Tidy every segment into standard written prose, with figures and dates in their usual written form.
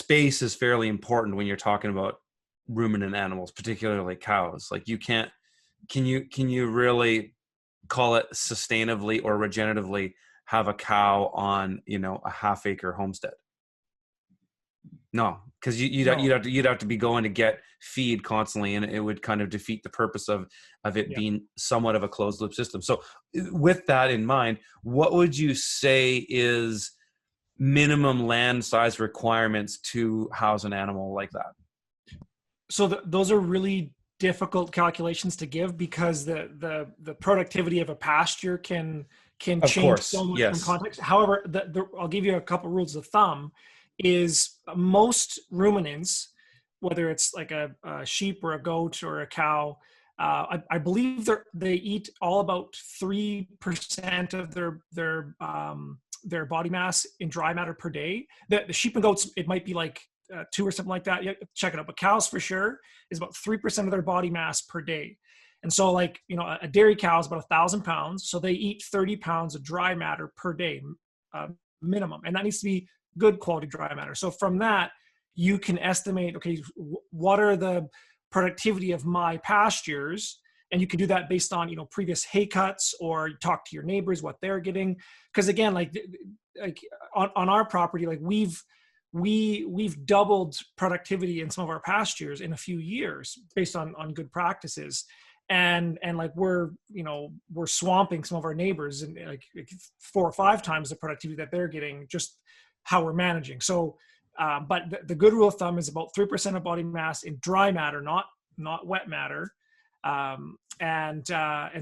space is fairly important when you're talking about ruminant animals, particularly cows. Like can you really call it sustainably or regeneratively have a cow on, a half-acre homestead? No, because you'd have to be going to get feed constantly, and it would kind of defeat the purpose of it being somewhat of a closed loop system. So with that in mind, what would you say is minimum land size requirements to house an animal like that? So those are really difficult calculations to give, because the productivity of a pasture can change so much from context. However, I'll give you a couple rules of thumb. Is most ruminants, whether it's like a sheep or a goat or a cow, I believe they eat all about 3% of their body mass in dry matter per day. The sheep and goats, it might be like 2 or something like that. You check it out. But cows for sure is about 3% of their body mass per day. And so like, a dairy cow is about 1,000 pounds. So they eat 30 pounds of dry matter per day minimum. And that needs to be good quality dry matter. So from that, you can estimate, okay, what are the productivity of my pastures? And you can do that based on, previous hay cuts, or talk to your neighbors, what they're getting. Because again, like on our property, like we've doubled productivity in some of our pastures in a few years based on good practices. And like we're swamping some of our neighbors, and like 4 or 5 times the productivity that they're getting, just how we're managing. So, but the good rule of thumb is about 3% of body mass in dry matter, not wet matter. And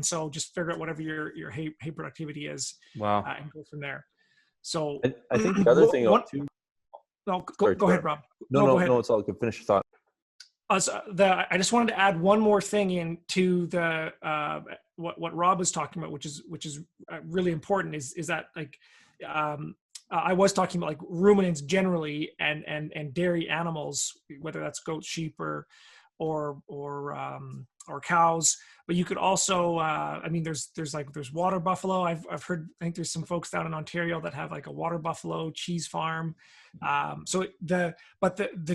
so just figure out whatever your hay productivity is. Wow. And go from there. So I think the other thing too. No, go ahead, Rob. No, it's all good. Finish your thought. I just wanted to add one more thing into the what Rob was talking about, which is really important. Is that like I was talking about like ruminants generally and dairy animals, whether that's goats, sheep, or cows. But you could also, there's water buffalo. I've heard, I think there's some folks down in Ontario that have like a water buffalo cheese farm. So the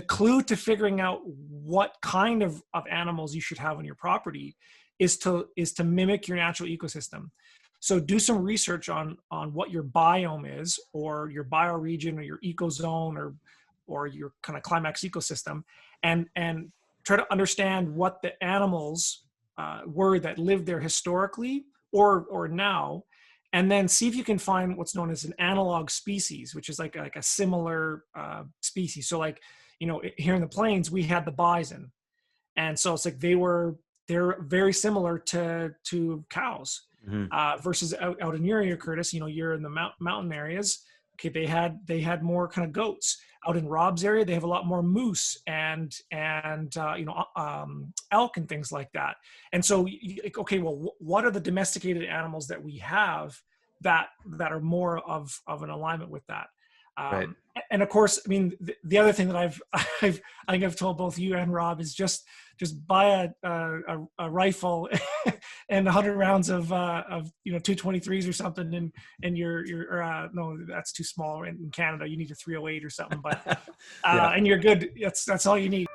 clue to figuring out what kind of animals you should have on your property is to mimic your natural ecosystem. So do some research on what your biome is, or your bioregion, or your ecozone, or your kind of climax ecosystem, and try to understand what the animals were that lived there historically or now, and then see if you can find what's known as an analog species, which is like a similar species. So like, here in the plains, we had the bison. And so it's like they're very similar to cows. Mm-hmm. Versus out in your area, Curtis, you're in the mountain areas. Okay, they had more kind of goats. Out in Rob's area, they have a lot more moose and elk and things like that. And so, okay, well, what are the domesticated animals that we have that are more of an alignment with that? Right. And of course, I mean, the other thing that I think I've told both you and Rob is just buy a rifle and 100 rounds of 223s or something, and you're no, that's too small. In Canada, you need a 308 or something, but and you're good. That's all you need.